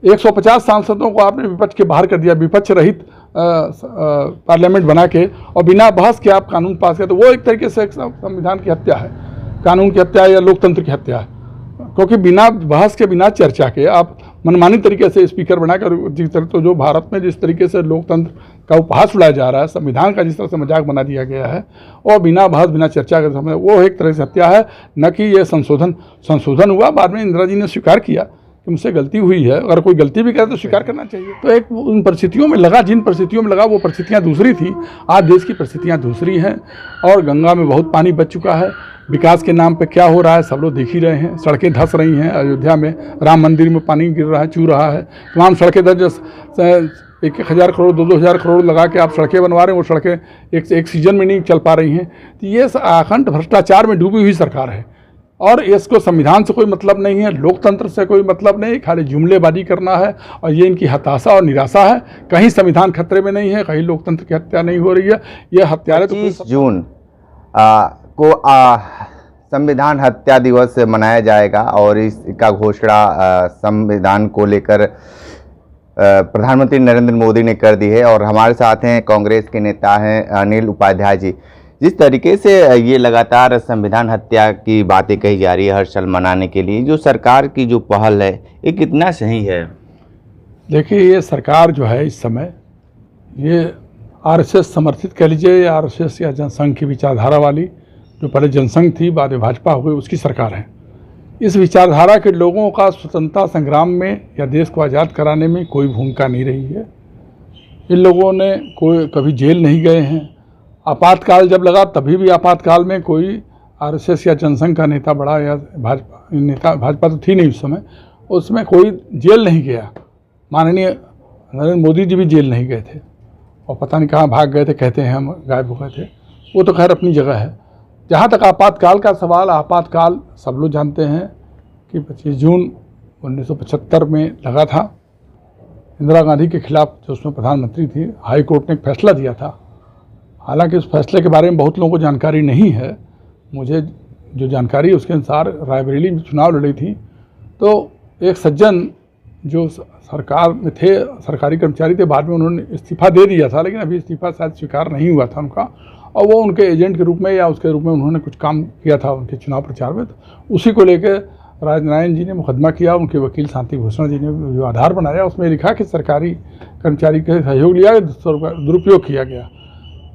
150 सांसदों को आपने विपक्ष के बाहर कर दिया, विपक्ष रहित पार्लियामेंट बना के, और बिना बहस के आप कानून पास किया, तो वो एक तरीके से संविधान की हत्या है, कानून की हत्या या लोकतंत्र की हत्या है। क्योंकि बिना बहस के, बिना चर्चा के आप मनमानी तरीके से स्पीकर बनाकर, जिस तरह तो जो भारत में जिस तरीके से लोकतंत्र का उपहास उड़ाया जा रहा है, संविधान का जिस तरह से मजाक बना दिया गया है, और बिना बहस बिना चर्चा के समय, वो एक तरह से हत्या है। न कि ये संशोधन हुआ, बाद में इंदिरा जी ने स्वीकार किया कि मुझसे गलती हुई है, अगर कोई गलती भी करे तो स्वीकार करना चाहिए। तो एक उन परिस्थितियों में लगा, जिन परिस्थितियों में लगा वो परिस्थितियाँ दूसरी थी, आज देश की परिस्थितियाँ दूसरी हैं, और गंगा में बहुत पानी बच चुका है। विकास के नाम पे क्या हो रहा है सब लोग देख ही रहे हैं, सड़कें धंस रही हैं, अयोध्या में राम मंदिर में पानी गिर रहा है, चू रहा है, तमाम सड़कें धंस, 1,000 करोड़ 2,000 करोड़ लगा के आप सड़कें बनवा रहे हैं, वो सड़कें एक सीजन में नहीं चल पा रही हैं। तो ये अखंड भ्रष्टाचार में डूबी हुई सरकार है, और इसको संविधान से कोई मतलब नहीं है, लोकतंत्र से कोई मतलब नहीं, खाली जुमलेबाजी करना है, और ये इनकी हताशा और निराशा है। कहीं संविधान खतरे में नहीं है, कहीं लोकतंत्र की हत्या नहीं हो रही है। ये हत्यारे 25 जून को संविधान हत्या दिवस मनाया जाएगा, और इसका घोषणा संविधान को लेकर प्रधानमंत्री नरेंद्र मोदी ने कर दी है। और हमारे साथ हैं कांग्रेस के नेता हैं अनिल उपाध्याय जी। जिस तरीके से ये लगातार संविधान हत्या की बातें कही जा रही है हर साल मनाने के लिए, जो सरकार की जो पहल है ये कितना सही है? देखिए, ये सरकार जो है इस समय, ये आरएसएस समर्थित कह लीजिए, या आरएसएस या जनसंघ की विचारधारा वाली, जो पहले जनसंघ थी बाद में भाजपा हो गई, उसकी सरकार है। इस विचारधारा के लोगों का स्वतंत्रता संग्राम में या देश को आज़ाद कराने में कोई भूमिका नहीं रही है। इन लोगों ने कोई कभी जेल नहीं गए हैं। आपातकाल जब लगा तभी भी आपातकाल में कोई आरएसएस या जनसंघ का नेता बड़ा, या भाजपा तो थी नहीं उस समय, उसमें कोई जेल नहीं गया। माननीय नरेंद्र मोदी जी भी जेल नहीं गए थे, और पता नहीं कहाँ भाग गए थे, कहते हैं हम गायब हो गए थे। वो तो खैर अपनी जगह है। जहाँ तक आपातकाल का सवाल, आपातकाल सब लोग जानते हैं कि 25 जून 1975 में लगा था। इंदिरा गांधी के खिलाफ, जो उसमें प्रधानमंत्री थी, हाई कोर्ट ने एक फैसला दिया था। हालांकि उस फैसले के बारे में बहुत लोगों को जानकारी नहीं है। मुझे जो जानकारी है उसके अनुसार रायबरेली में चुनाव लड़ी थी, तो एक सज्जन जो सरकार में थे, सरकारी कर्मचारी थे, बाद में उन्होंने इस्तीफा दे दिया था, लेकिन अभी इस्तीफा शायद स्वीकार नहीं हुआ था उनका, और वो उनके एजेंट के रूप में या उसके रूप में उन्होंने कुछ काम किया था उनके चुनाव प्रचार में। तो उसी को लेकर राजनारायण जी ने मुकदमा किया। उनके वकील शांति भूषण जी ने जो आधार बनाया, उसमें लिखा कि सरकारी कर्मचारी के सहयोग लिया, दुरुपयोग किया गया।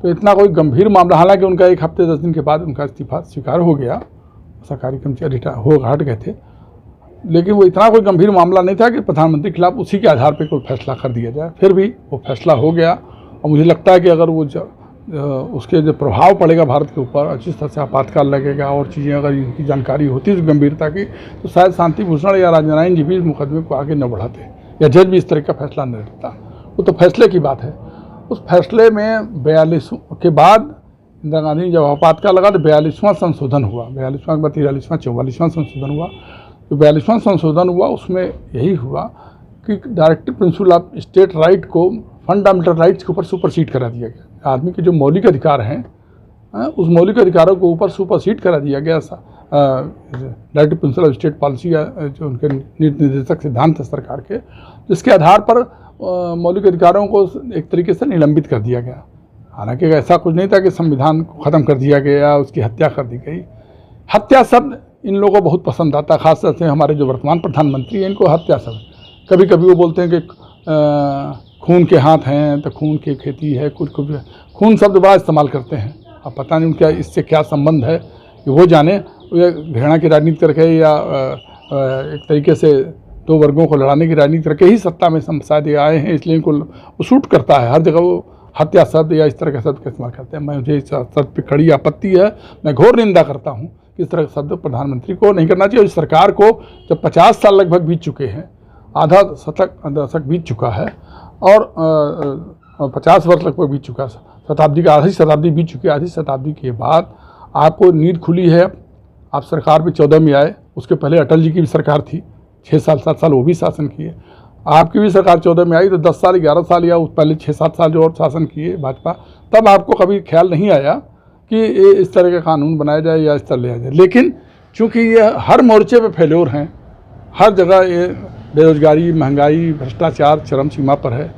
तो इतना कोई गंभीर मामला, हालांकि उनका 1 हफ्ते 10 दिन के बाद उनका इस्तीफा स्वीकार हो गया, सरकारी कर्मचारी हट गए थे, लेकिन वो इतना कोई गंभीर मामला नहीं था कि प्रधानमंत्री के खिलाफ उसी के आधार पर कोई फैसला कर दिया जाए। फिर भी वो फैसला हो गया, और मुझे लगता है कि अगर वो उसके जो प्रभाव पड़ेगा भारत के ऊपर, जिस तरह से आपातकाल लगेगा और चीज़ें अगर इनकी जानकारी होती है गंभीरता की, तो शायद शांति भूषण या राजनारायण जी भी इस मुकदमे को आगे न बढ़ाते, या जज भी इस तरह का फैसला न लेता। वो तो फैसले की बात है। उस फैसले में 42 के बाद इंदिरा गांधी जब आपातकाल लगा तो 42वां संशोधन हुआ, 42वां के बाद 43वां 44वां संशोधन हुआ। तो 42वां संशोधन हुआ, उसमें यही हुआ कि directive principle of state right को फंडामेंटल राइट्स के ऊपर सुपरसीड करा दिया गया। आदमी के जो मौलिक अधिकार हैं, उस मौलिक अधिकारों को ऊपर सुपरसीड करा दिया गया। Directive principle of state policy, जो उनके निर्देशक सिद्धांत है सरकार के, जिसके आधार पर मौलिक अधिकारों को एक तरीके से निलंबित कर दिया गया। हालांकि ऐसा कुछ नहीं था कि संविधान को ख़त्म कर दिया गया, उसकी हत्या कर दी गई। हत्या शब्द इन लोगों को बहुत पसंद आता है, खासतौर से हमारे जो वर्तमान प्रधानमंत्री हैं, इनको हत्या शब्द, कभी कभी वो बोलते हैं कि खून के हाथ हैं तो खून की खेती है, कुछ खून शब्द बड़ा इस्तेमाल करते हैं। अब पता नहीं उनका इससे क्या संबंध है कि वो जाने, घृणा की राजनीति करके या एक तरीके से दो वर्गों को लड़ाने की राजनीति करके ही सत्ता में शायद आए हैं, इसलिए इनको सूट करता है। हर जगह वो हत्या शब्द या इस तरह के शब्द का इस्तेमाल करते हैं। मुझे इस शब्द पर कड़ी आपत्ति है, मैं घोर निंदा करता हूँ कि इस तरह के शब्द प्रधानमंत्री को नहीं करना चाहिए। और सरकार को जब 50 साल लगभग बीत चुके हैं, आधा दशक बीत चुका है, और 50 वर्ष लगभग बीत चुका है, शताब्दी का आधी शताब्दी बीत चुकी है। आधी शताब्दी के बाद आपको नींद खुली है, आप सरकार में 14 में आए। उसके पहले अटल जी की भी सरकार थी, 6 साल 7 साल वो भी शासन किए। आपकी भी सरकार 14 में आई, तो 10 साल 11 साल या उस पहले 6-7 साल जो और शासन किए भाजपा, तब आपको कभी ख्याल नहीं आया कि इस तरह का कानून बनाया जाए या इस तरह लिया जाए। लेकिन चूँकि ये हर मोर्चे पे फेल्योर हैं, हर जगह ये बेरोजगारी, महंगाई, भ्रष्टाचार चरम सीमा पर है।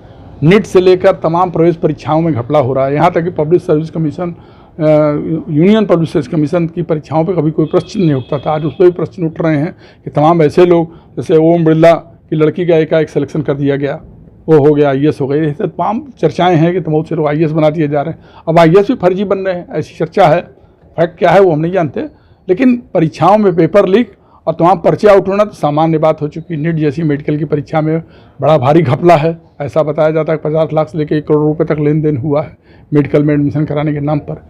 नीट से लेकर तमाम प्रवेश परीक्षाओं में घपला हो रहा है। यहाँ तक कि public service commission, union public service commission की परीक्षाओं पे कभी कोई प्रश्न नहीं उठता था, आज उस पर भी प्रश्न उठ रहे हैं कि तमाम ऐसे लोग, जैसे ओम बिरला की लड़की का एकाएक सिलेक्शन कर दिया गया, वो हो गया IAS हो गई। ऐसे तमाम चर्चाएं हैं कि बहुत से लोग IAS बना दिए जा रहे हैं। अब IAS भी फर्जी बन रहे हैं, ऐसी चर्चा है। फैक्ट क्या है वो हम नहीं जानते, लेकिन परीक्षाओं में पेपर लीक और तमाम पर्चे आउट होना तो सामान्य बात हो चुकी। नीट जैसी मेडिकल की परीक्षा में बड़ा भारी घपला है। ऐसा बताया जाता है 50 लाख से लेकर 1 करोड़ रुपए तक लेन देन हुआ है मेडिकल में एडमिशन कराने के नाम पर।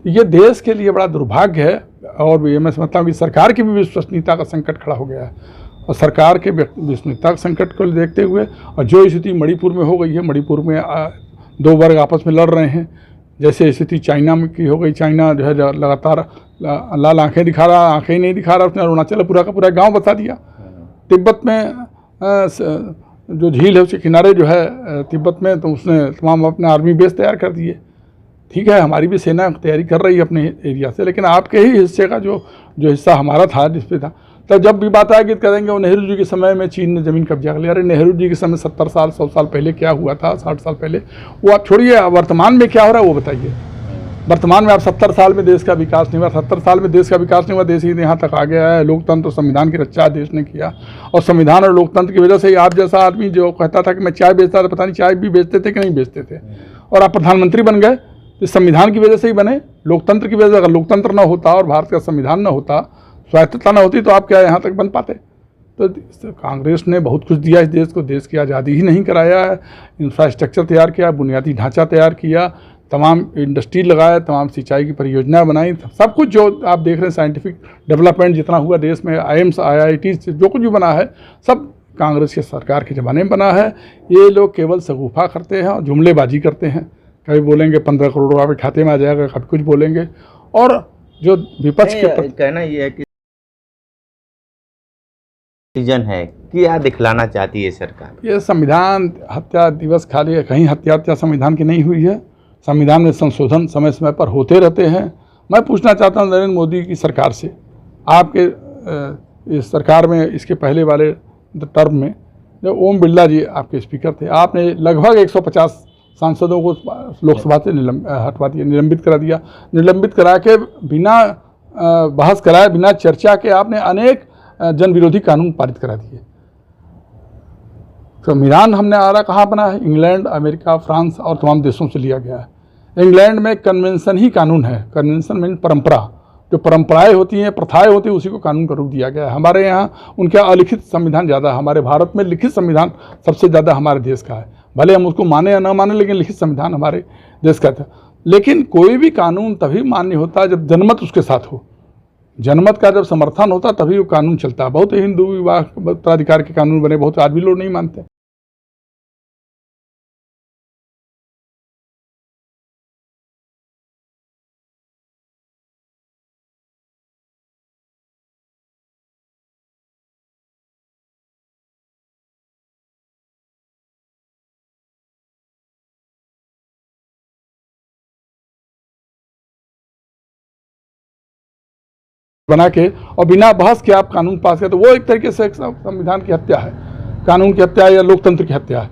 ये देश के लिए बड़ा दुर्भाग्य है, और ये मैं समझता हूँ कि सरकार की भी विश्वसनीयता का संकट खड़ा हो गया है। और सरकार के विश्वसनीयता के संकट को देखते हुए, और जो स्थिति मणिपुर में हो गई है, मणिपुर में 2 वर्ग आपस में लड़ रहे हैं, जैसे स्थिति चाइना में की हो गई। चाइना जो है लगातार लाल आंखें दिखा रहा, आंखें ही नहीं दिखा रहा, उसने अरुणाचल पूरा का पूरा गांव बता दिया। तिब्बत में जो झील है उसके किनारे जो है तिब्बत में, तो उसने तमाम अपने आर्मी बेस तैयार कर दिए। ठीक है, हमारी भी सेना तैयारी कर रही है अपने एरिया से, लेकिन आपके ही हिस्से का जो हिस्सा हमारा था, जिस पे था, तो जब भी बात आएगी करेंगे वो नेहरू जी के समय में चीन ने ज़मीन कब्जा कर लिया। अरे नेहरू जी के समय 70 साल 100 साल पहले क्या हुआ था, 60 साल पहले, वो आप छोड़िए, वर्तमान में क्या हो रहा है वो बताइए। वर्तमान में आप 70 साल में देश का विकास नहीं हुआ, 70 साल में देश का विकास नहीं हुआ, देश ही यहाँ तक आ गया है। लोकतंत्र और संविधान की रक्षा देश ने किया, और संविधान और लोकतंत्र की वजह से ही आप जैसा आदमी जो कहता था कि मैं चाय बेचता था, पता नहीं चाय भी बेचते थे कि नहीं बेचते थे, और आप प्रधानमंत्री बन गए। इस संविधान की वजह से ही बने, लोकतंत्र की वजह से। अगर लोकतंत्र न होता और भारत का संविधान न होता, स्वायत्तता न होती, तो आप क्या यहाँ तक बन पाते। तो कांग्रेस ने बहुत कुछ दिया इस देश को, देश की आज़ादी ही नहीं कराया है। इंफ्रास्ट्रक्चर तैयार किया, बुनियादी ढांचा तैयार किया, तमाम इंडस्ट्री लगाया, तमाम सिंचाई की परियोजना बनाई, सब कुछ जो आप देख रहे हैं साइंटिफिक डेवलपमेंट जितना हुआ देश में, IIMs IITs जो कुछ भी बना है, सब कांग्रेस के सरकार के ज़माने में बना है। ये लोग केवल शगुफा करते हैं और जुमलेबाजी करते हैं। कभी बोलेंगे 15 करोड़ आपके खाते में आ जाएगा, कभी कुछ बोलेंगे। और जो विपक्ष के कहना ये है कि है क्या दिखलाना चाहती है सरकार। ये संविधान हत्या दिवस खाली कहीं हत्या संविधान की नहीं हुई है। संविधान में संशोधन समय समय पर होते रहते हैं। मैं पूछना चाहता हूं नरेंद्र मोदी की सरकार से, आपके इस सरकार में इसके पहले वाले टर्म में जब ओम बिरला जी आपके स्पीकर थे, आपने लगभग 150 सांसदों को लोकसभा से हटवा दिया, निलंबित करा के बिना बहस कराए, बिना चर्चा के आपने अनेक जन विरोधी कानून पारित करा दिए। संविधान हमने आरा कहाँ बना है? इंग्लैंड, अमेरिका, फ्रांस और तमाम देशों से लिया गया है। इंग्लैंड में कन्वेंशन ही कानून है। कन्वेंशन मीन परंपरा, जो परंपराएं होती हैं, प्रथाएं होती हैं, उसी को कानून का रूप दिया गया है। हमारे यहाँ उनका अलिखित संविधान ज़्यादा है, हमारे भारत में लिखित संविधान सबसे ज़्यादा हमारे देश का है। भले हम उसको माने या ना माने, लेकिन लिखित संविधान हमारे देश का था। लेकिन कोई भी कानून तभी मान्य होता है जब जनमत उसके साथ हो। जनमत का जब समर्थन होता तभी वो कानून चलता है। बहुत हिंदू विवाह उत्तराधिकार के कानून बने, बहुत आज भी लोग नहीं मानते। बना के और बिना बहस के आप कानून पास करते, वो एक तरीके से संविधान की हत्या है, कानून की हत्या है या लोकतंत्र की हत्या है।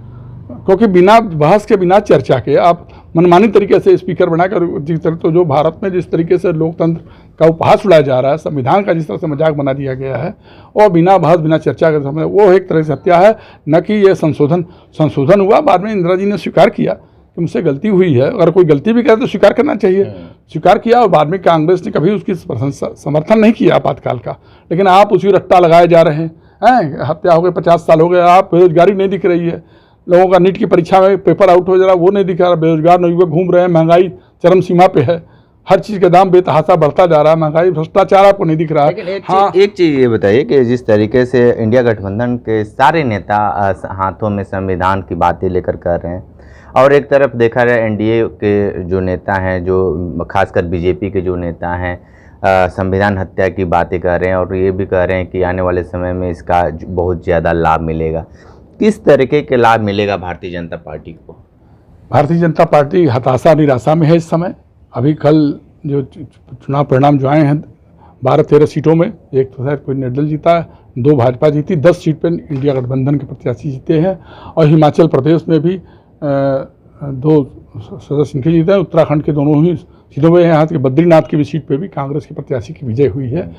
क्योंकि बिना बहस के, बिना चर्चा के आप मनमानी तरीके से स्पीकर बनाकर, जिस तरह तो जो भारत में जिस तरीके से लोकतंत्र का उपहास उड़ाया जा रहा है, संविधान का जिस तरह से मजाक बना दिया गया है, और बिना बहस बिना चर्चा के समय, वो एक तरह से हत्या है। न कि ये संशोधन हुआ। बाद में इंदिरा जी ने स्वीकार किया कि मुझसे गलती हुई है। अगर कोई गलती भी करे तो स्वीकार करना चाहिए, स्वीकार किया। और बाद में कांग्रेस ने कभी उसकी समर्थन नहीं किया आपातकाल का। लेकिन आप उसी रट्टा लगाए जा रहे हैं। हत्या हो गई, 50 साल हो गए, आप बेरोजगारी नहीं दिख रही है, लोगों का नीट की परीक्षा में पेपर आउट हो जा रहा है, वो नहीं दिख रहा, बेरोजगार नौयुवक घूम रहे हैं, महंगाई चरम सीमा पे है, हर चीज़ का दाम बेतहाशा बढ़ता जा रहा है, महंगाई, भ्रष्टाचार आपको नहीं दिख रहा है। हाँ, एक चीज़ ये बताइए कि जिस तरीके से इंडिया गठबंधन के सारे नेता हाथों में संविधान की बातें लेकर कर रहे हैं, और एक तरफ देखा जाए एनडीए के जो नेता हैं, जो खासकर बीजेपी के जो नेता हैं, संविधान हत्या की बातें कर रहे हैं, और ये भी कह रहे हैं कि आने वाले समय में इसका बहुत ज़्यादा लाभ मिलेगा। किस तरीके के लाभ मिलेगा भारतीय जनता पार्टी को? भारतीय जनता पार्टी हताशा निराशा में है इस समय। अभी कल जो चुनाव परिणाम जो आए हैं, 12-13 सीटों में, एक तो शायद कोई निर्दल जीता है, 2 भाजपा जीती, 10 सीट पर इंडिया गठबंधन के प्रत्याशी जीते हैं। और हिमाचल प्रदेश में भी 2 सदस्य इनके जीते हैं। उत्तराखंड के दोनों ही सीटों में, यहाँ के बद्रीनाथ की भी सीट पे भी कांग्रेस के प्रत्याशी की विजय हुई है।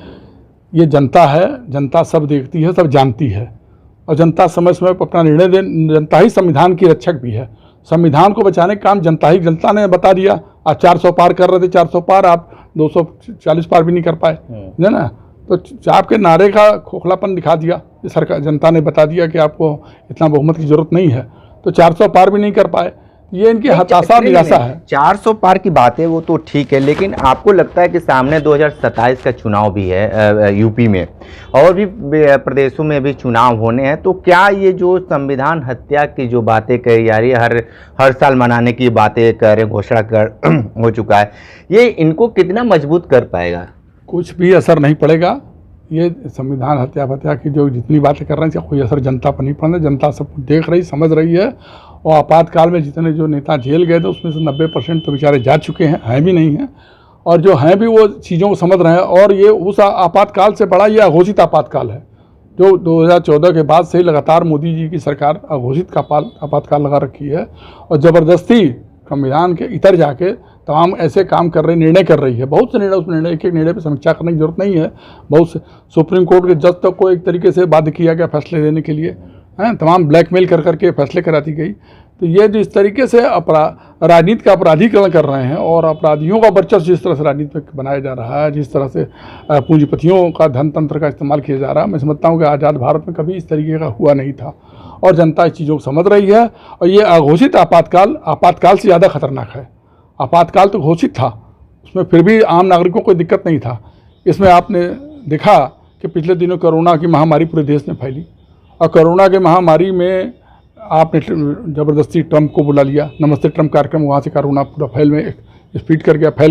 ये जनता है, जनता सब देखती है, सब जानती है, और जनता समय समय पर अपना निर्णय दे। जनता ही संविधान की रक्षक भी है। संविधान को बचाने का काम जनता ने बता दिया। आप 400 पार कर रहे थे, 400 पार, आप 240 पार भी नहीं कर पाए, है ना। तो आपके नारे का खोखलापन दिखा दिया सरकार, जनता ने बता दिया कि आपको इतना बहुमत की जरूरत नहीं है, तो 400 पार भी नहीं कर पाए। ये इनकी हताशा निराशा है। 400 पार की बात है वो तो ठीक है, लेकिन आपको लगता है कि सामने 2027 का चुनाव भी है यूपी में, और भी प्रदेशों में भी चुनाव होने हैं, तो क्या ये जो संविधान हत्या की जो बातें कही जा रही है, हर साल मनाने की बातें कर घोषणा कर हो चुका है, ये इनको कितना मजबूत कर पाएगा? कुछ भी असर नहीं पड़ेगा। ये संविधान हत्या की जो जितनी बातें कर रहे हैं, इसका कोई असर जनता पर नहीं पड़ना। जनता सब कुछ देख रही, समझ रही है। और आपातकाल में जितने जो नेता जेल गए थे, उसमें से 90% तो बेचारे जा चुके हैं भी नहीं हैं, और जो हैं भी वो चीज़ों को समझ रहे हैं। और ये उस आपातकाल से बड़ा ये अघोषित आपातकाल है, जो 2014 के बाद से ही लगातार मोदी जी की सरकार अघोषित आपातकाल लगा रखी है, और ज़बरदस्ती संविधान के इतर जाके तमाम ऐसे काम कर रहे, निर्णय कर रही है। बहुत से निर्णय, उस निर्णय एक निर्णय पर समीक्षा करने की जरूरत नहीं है। बहुत से सुप्रीम कोर्ट के जज तक को एक तरीके से बाध्य किया गया फैसले देने के लिए, हैं, तमाम ब्लैकमेल कर करके फैसले कराती गई। तो ये जो इस तरीके से राजनीति का अपराधीकरण कर रहे हैं, और अपराधियों का वर्चस्व जिस तरह से राजनीति में बनाया जा रहा है, जिस तरह से पूंजीपतियों का धन तंत्र का इस्तेमाल किया जा रहा है, मैं समझता हूँ कि आज़ाद भारत में कभी इस तरीके का हुआ नहीं था, और जनता इस चीज़ों को समझ रही है। और ये अघोषित आपातकाल से ज़्यादा खतरनाक है। आपातकाल तो घोषित था, उसमें फिर भी आम नागरिकों को दिक्कत नहीं था। इसमें आपने देखा कि पिछले दिनों कोरोना की महामारी पूरे देश में फैली, और कोरोना की महामारी में आपने ज़बरदस्ती ट्रंप को बुला लिया, नमस्ते ट्रंप कार्यक्रम, वहाँ से कोरोना पूरा फैल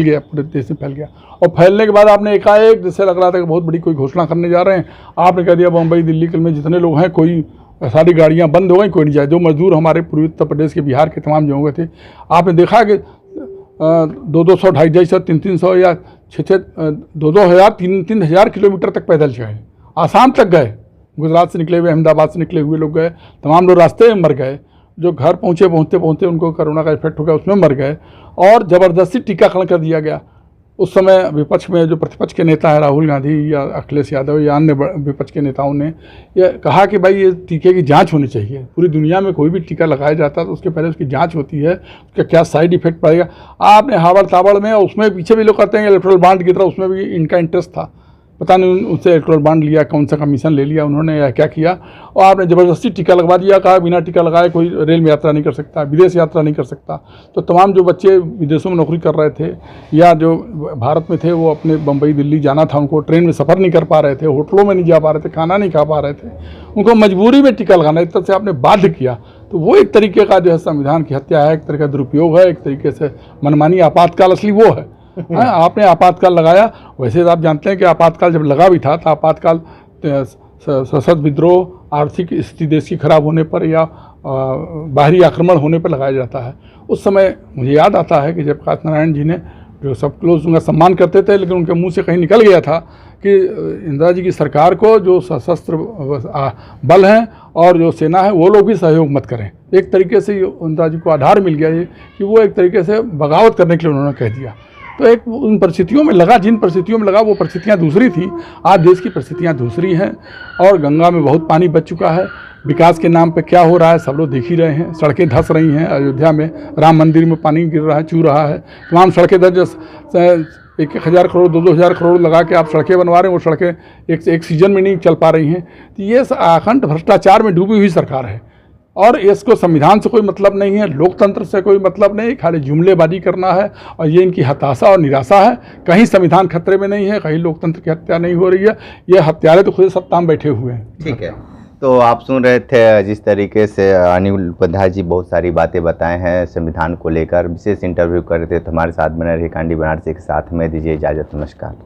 गया, पूरे देश में फैल गया। और फैलने के बाद आपने एकाएक, जैसे लग रहा था कि बहुत बड़ी कोई घोषणा करने जा रहे हैं, आपने कह दिया बम्बई दिल्ली में जितने लोग हैं, कोई सारी गाड़ियाँ बंद हो गई, कोई नहीं जाए। जो मजदूर हमारे पूर्वी उत्तर प्रदेश के, बिहार के तमाम जगहों थे, आपने देखा कि 200, 250, 300 या 600, 2,000, 3,000 किलोमीटर तक पैदल गए, आसाम तक गए। गुजरात से निकले हुए, अहमदाबाद से निकले हुए लोग गए, तमाम लोग रास्ते में मर गए। जो घर पहुँचते उनको कोरोना का इफेक्ट हो गया, उसमें मर गए। और ज़बरदस्ती टीकाकरण कर दिया गया। उस समय विपक्ष में जो प्रतिपक्ष के नेता है, राहुल गांधी या अखिलेश यादव या अन्य विपक्ष के नेताओं ने ये कहा कि भाई ये टीके की जांच होनी चाहिए। पूरी दुनिया में कोई भी टीका लगाया जाता है तो उसके पहले उसकी जांच होती है, उसका क्या साइड इफेक्ट पड़ेगा। आपने हावड़ तावड़ में, उसमें पीछे भी लोग कहते हैं इलेक्ट्रल बॉन्ड की तरह, उसमें भी इनका इंटरेस्ट था। पता नहीं उनसे इलेक्ट्रल बॉन्ड लिया, कौन सा कमीशन ले लिया उन्होंने या क्या किया, और आपने ज़बरदस्ती टीका लगवा दिया। कहा बिना टीका लगाए कोई रेल में यात्रा नहीं कर सकता, विदेश यात्रा नहीं कर सकता। तो तमाम जो बच्चे विदेशों में नौकरी कर रहे थे या जो भारत में थे, वो अपने बम्बई दिल्ली जाना था, उनको ट्रेन में सफ़र नहीं कर पा रहे थे, होटलों में नहीं जा पा रहे थे, खाना नहीं खा पा रहे थे, उनको मजबूरी में टीका लगाना, इस तरह से आपने बाध्य किया। तो वो एक तरीके का जो है संविधान की हत्या है, एक तरह का दुरुपयोग है, एक तरीके से मनमानी आपातकाल असली वो है। आपने आपातकाल लगाया। वैसे आप जानते हैं कि आपातकाल जब लगा भी था तो आपातकाल सशस्त्र विद्रोह, आर्थिक स्थिति देश की खराब होने पर या बाहरी आक्रमण होने पर लगाया जाता है। उस समय मुझे याद आता है कि जब प्रकाश नारायण जी ने, जो सब लोग उनका सम्मान करते थे, लेकिन उनके मुंह से कहीं निकल गया था कि इंदिरा जी की सरकार को जो सशस्त्र बल हैं और जो सेना है वो लोग भी सहयोग मत करें। एक तरीके से इंदिरा जी को आधार मिल गया ये कि वो एक तरीके से बगावत करने के लिए उन्होंने कह दिया। तो एक उन परिस्थितियों में लगा, जिन परिस्थितियों में लगा वो परिस्थितियाँ दूसरी थी। आज देश की परिस्थितियाँ दूसरी हैं और गंगा में बहुत पानी बच चुका है। विकास के नाम पे क्या हो रहा है सब लोग देख ही रहे हैं। सड़कें धंस रही हैं, अयोध्या में राम मंदिर में पानी गिर रहा है, चू रहा है, तमाम सड़कें धंस, 1,000 करोड़ 2,000 करोड़ लगा के आप सड़कें बनवा रहे हैं, वो सड़कें एक सीजन में नहीं चल पा रही हैं। तो ये अखंड भ्रष्टाचार में डूबी हुई सरकार है और इसको संविधान से कोई मतलब नहीं है, लोकतंत्र से कोई मतलब नहीं, खाली जुमलेबाजी करना है। और ये इनकी हताशा और निराशा है। कहीं संविधान खतरे में नहीं है, कहीं लोकतंत्र की हत्या नहीं हो रही है। ये हत्यारे तो खुद सत्ता में बैठे हुए हैं। ठीक है, तो आप सुन रहे थे जिस तरीके से अनिल उपाध्याय जी बहुत सारी बातें बताए हैं संविधान को लेकर, विशेष इंटरव्यू कर रहे थे। तो हमारे साथ बने रहे कांडी बनारसी के साथ में, दीजिए इजाज़त, नमस्कार।